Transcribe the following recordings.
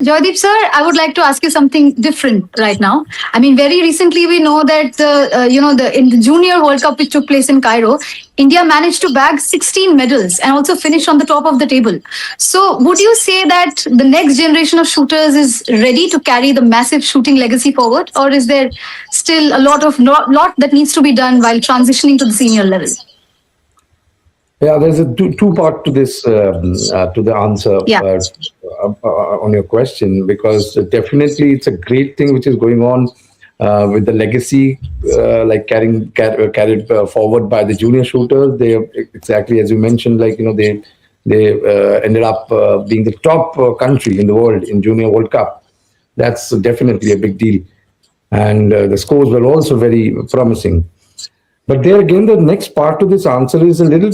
Joydeep sir, I would like to ask you something different right now. I mean, very recently we know that in the Junior World Cup which took place in Cairo, India managed to bag 16 medals and also finish on the top of the table. So, would you say that the next generation of shooters is ready to carry the massive shooting legacy forward, or is there still a lot that needs to be done while transitioning to the senior level? Yeah, there's a two part to this to the answer Yeah. On your question, because definitely it's a great thing which is going on with the legacy, like carried forward by the junior shooters. They exactly as you mentioned, like they ended up being the top country in the world in Junior World Cup. That's definitely a big deal, and the scores were also very promising. But there again, the next part to this answer is a little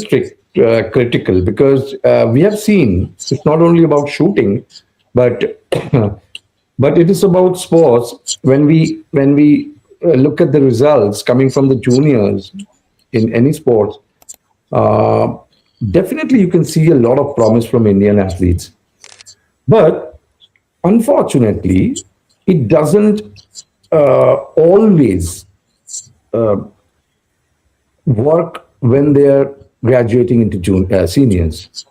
critical, because we have seen it's not only about shooting, but but it is about sports. When we look at the results coming from the juniors in any sports, uh, definitely you can see a lot of promise from Indian athletes. But unfortunately, it doesn't always work when they're graduating into seniors.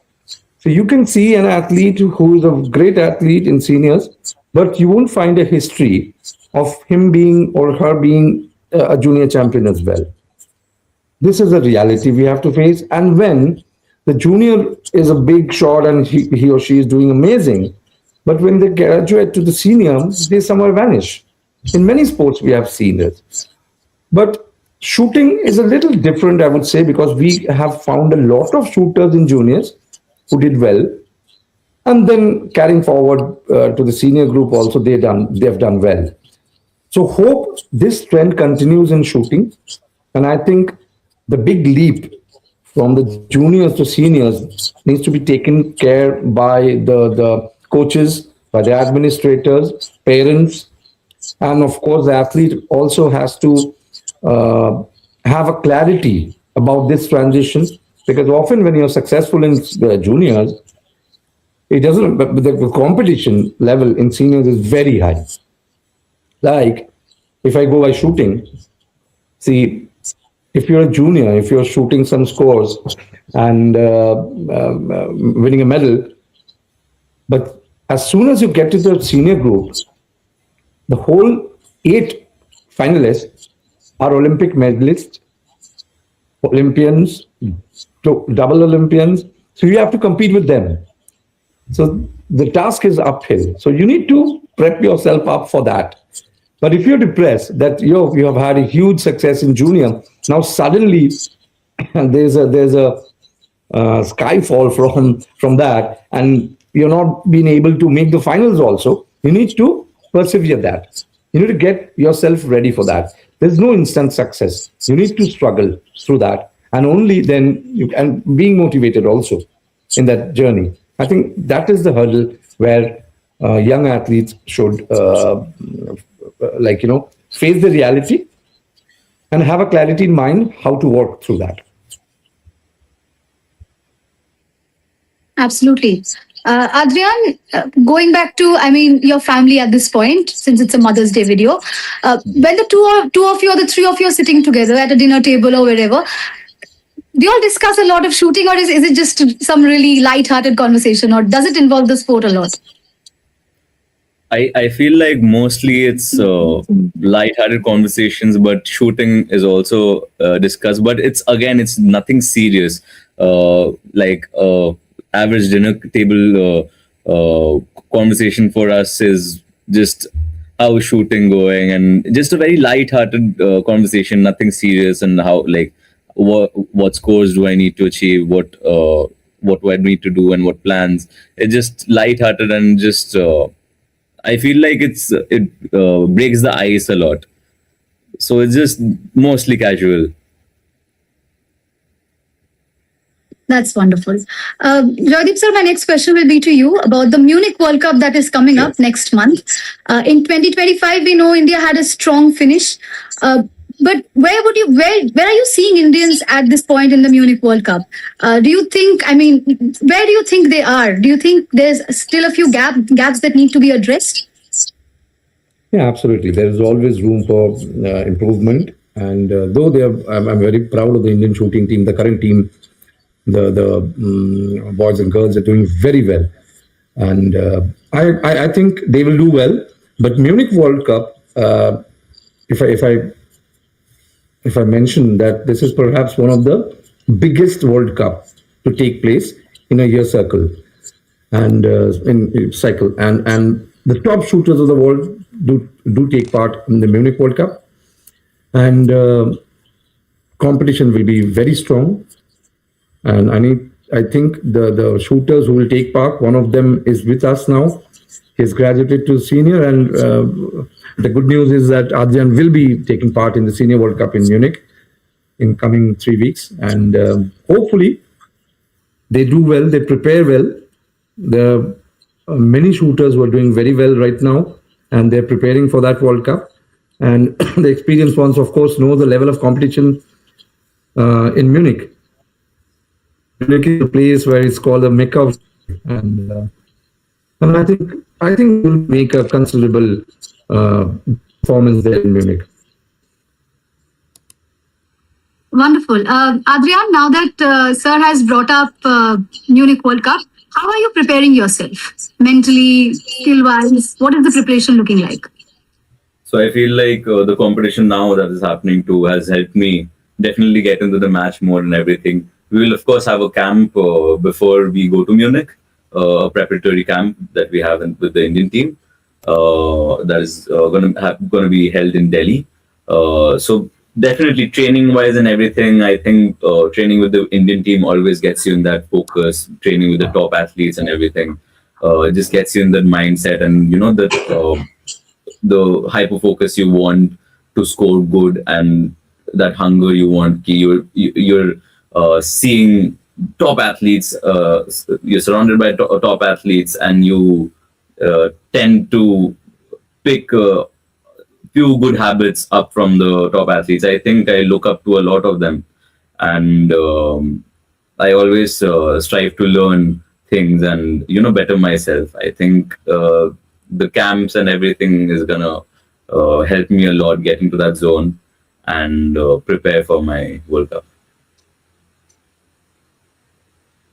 So you can see an athlete who is a great athlete in seniors, but you won't find a history of him being or her being a junior champion as well. This is a reality we have to face. And when the junior is a big shot and he or she is doing amazing, but when they graduate to the senior, they somewhere vanish. In many sports, we have seen this. But shooting is a little different, I would say, because we have found a lot of shooters in juniors who did well, and then carrying forward to the senior group also they've done well. So hope this trend continues in shooting, and I think the big leap from the juniors to seniors needs to be taken care by the coaches, by the administrators, parents, and of course the athlete also has to uh, have a clarity about this transition, because often when you're successful in the juniors, it doesn't, but the competition level in seniors is very high. Like, if I go by shooting, see, if you're a junior, if you're shooting some scores and winning a medal, but as soon as you get to the senior group, the whole eight finalists are Olympic medalists, Olympians, double Olympians. So you have to compete with them. So the task is uphill. So you need to prep yourself up for that. But if you're depressed that you have had a huge success in junior, now suddenly there's a skyfall from that, and you're not being able to make the finals also. You need to persevere that. You need to get yourself ready for that. There's no instant success. You need to struggle through that, and only then and being motivated also in that journey. I think that is the hurdle where young athletes should face the reality and have a clarity in mind how to work through that. Absolutely. Adrian, going back to, I mean, your family at this point, since it's a Mother's Day video, when the two of you or the three of you are sitting together at a dinner table or wherever, do you all discuss a lot of shooting, or is it just some really light-hearted conversation, or does it involve the sport a lot? I feel like mostly it's light-hearted conversations, but shooting is also discussed. But it's nothing serious. Like average dinner table conversation for us is just how is shooting going, and just a very light-hearted conversation, nothing serious, and how like what scores do I need to achieve, what do I need to do, and what plans. It's just light-hearted and just. I feel like it breaks the ice a lot, so it's just mostly casual. That's wonderful. Joydeep sir, my next question will be to you about the Munich World Cup that is coming up next month. In 2025, we know India had a strong finish. But where are you seeing Indians at this point in the Munich World Cup? Do you think, I mean, where do you think they are? Do you think there's still a few gaps that need to be addressed? Yeah, absolutely. There is always room for improvement. And though I'm very proud of the Indian shooting team, the current team, the boys and girls are doing very well. And I think they will do well. But Munich World Cup, if I if I if I mention that this is perhaps one of the biggest World Cup to take place in a year circle and in cycle, and the top shooters of the world do take part in the Munich World Cup, and competition will be very strong. And I think the shooters who will take part, one of them is with us now. He's graduated to senior, and the good news is that Adriyan will be taking part in the Senior World Cup in Munich in coming 3 weeks, and hopefully they do well, they prepare well. There are many shooters who are doing very well right now, and they're preparing for that World Cup. And the experienced ones, of course, know the level of competition in Munich. Munich is a place where it's called a Mecca of, and I think we'll make a considerable performance there in Munich. Wonderful. Adrian, now that Sir has brought up Munich World Cup, how are you preparing yourself mentally, skill-wise? What is the preparation looking like? So I feel like the competition now that is happening too has helped me definitely get into the match more and everything. We will of course have a camp before we go to Munich, a preparatory camp that we have with the Indian team that is going to be held in Delhi. So definitely training wise and everything, I think training with the Indian team always gets you in that focus. Training with the top athletes and everything, it just gets you in that mindset, and you know that the hyper focus you want to score good, and that hunger you want. You're seeing top athletes. You're surrounded by top athletes, and you tend to pick few good habits up from the top athletes. I think I look up to a lot of them, and I always strive to learn things and better myself. I think the camps and everything is gonna help me a lot get into that zone and prepare for my World Cup.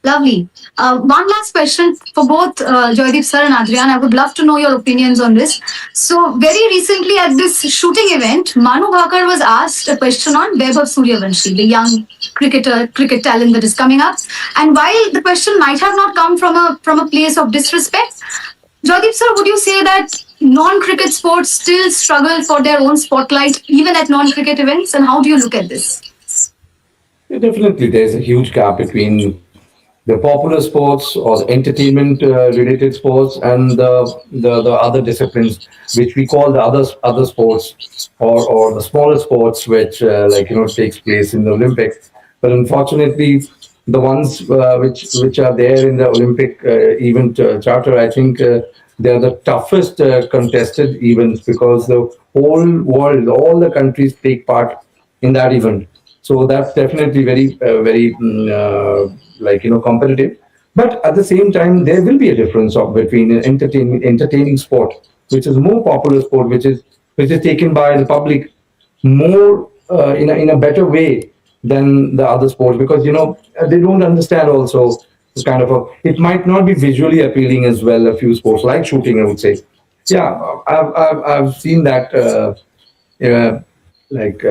Lovely. One last question for both Joydeep sir and Adriyan. I would love to know your opinions on this. So, very recently at this shooting event, Manu Bhaker was asked a question on Vaibhav Suryavanshi, the young cricket talent that is coming up. And while the question might have not come from a place of disrespect, Joydeep sir, would you say that non-cricket sports still struggle for their own spotlight even at non-cricket events? And how do you look at this? Yeah, definitely, there's a huge gap between the popular sports or the entertainment related sports and the other disciplines, which we call the other sports, or the smaller sports, which takes place in the Olympics. But unfortunately, the ones which are there in the Olympic event charter, I think they are the toughest contested events, because the whole world, all the countries take part in that event. So that's definitely very competitive. But at the same time, there will be a difference between an entertaining sport, which is more popular sport, which is taken by the public more in a better way than the other sports, because they don't understand also this kind of it might not be visually appealing as well. A few sports like shooting, I would say. Yeah, I've seen that. Uh, like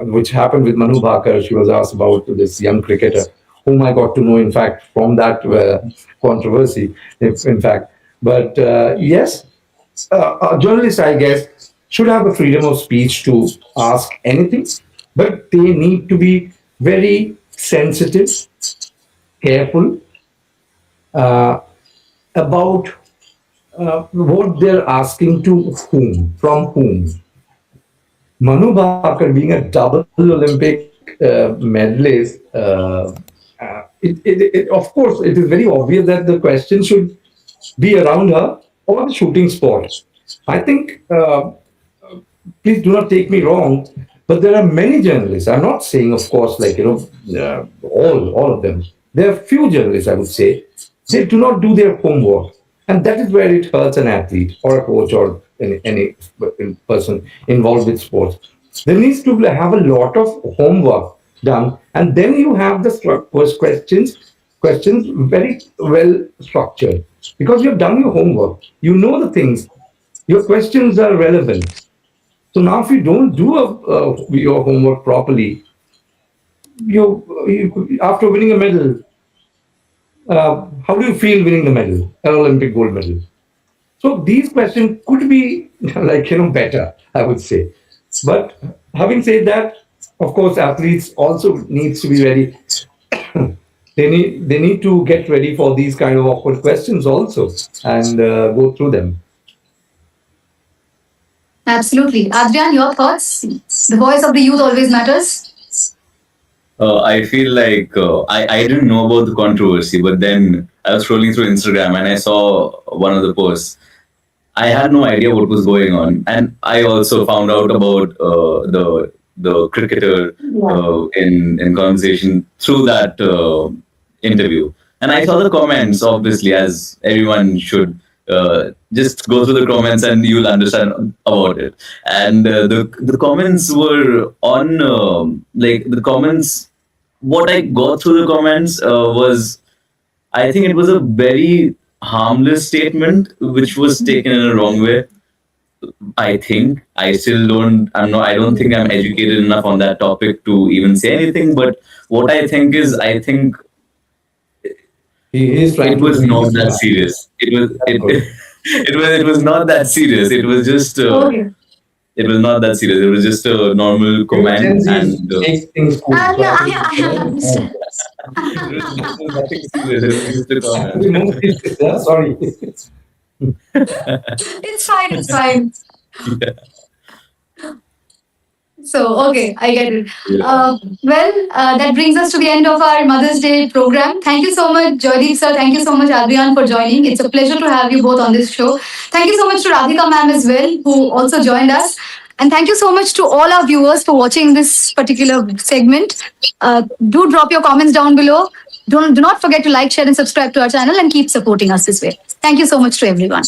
which happened with Manu Bhaker. She was asked about this young cricketer, whom I got to know, in fact, from that controversy, in fact. But yes, a journalist, I guess, should have a freedom of speech to ask anything, but they need to be very sensitive, careful about what they're asking to whom, from whom. Manu Bhaker being a double Olympic medalist, of course, it is very obvious that the question should be around her or the shooting sport. I think, please do not take me wrong, But there are many journalists. I'm not saying, of course, like, all of them. There are few journalists, I would say, they do not do their homework. And that is where it hurts an athlete or a coach or any person involved with sports. There needs to have a lot of homework done. And then you have the first questions very well structured. Because you've done your homework. You know the things. Your questions are relevant. So now, if you don't do your homework properly, after winning a medal, how do you feel winning the medal, an Olympic gold medal? So these questions could be better, I would say. But having said that, of course, athletes also needs to be ready. They need to get ready for these kind of awkward questions also and go through them. Absolutely. Adrian, your thoughts? The voice of the youth always matters. I feel like I didn't know about the controversy, but then I was scrolling through Instagram and I saw one of the posts. I had no idea what was going on, and I also found out about the cricketer in conversation through that interview. And I saw the comments, obviously, as everyone should. Just go through the comments and you'll understand about it. And the comments were on like the comments. What I got through the comments was, I think it was a very harmless statement which was taken in a wrong way. I think I still don't. I'm not. I don't think I'm educated enough on that topic to even say anything. But what I think is, I think He is trying it to was bring not this that back. serious. It was not that serious. It was just Okay. it was not that serious. It was just a normal Gen comment, Z and takes things cool. So Yeah, I think I understand. it was nothing serious. It was just a comment. we move this. Yeah, sorry. It's fine, it's fine. Yeah. So, okay, I get it. Yeah. That brings us to the end of our Mother's Day program. Thank you so much, Joydeep sir. Thank you so much, Adriyan, for joining. It's a pleasure to have you both on this show. Thank you so much to Radhika ma'am as well, who also joined us. And thank you so much to all our viewers for watching this particular segment. Do drop your comments down below. Do not forget to like, share, and subscribe to our channel and keep supporting us this way. Thank you so much to everyone.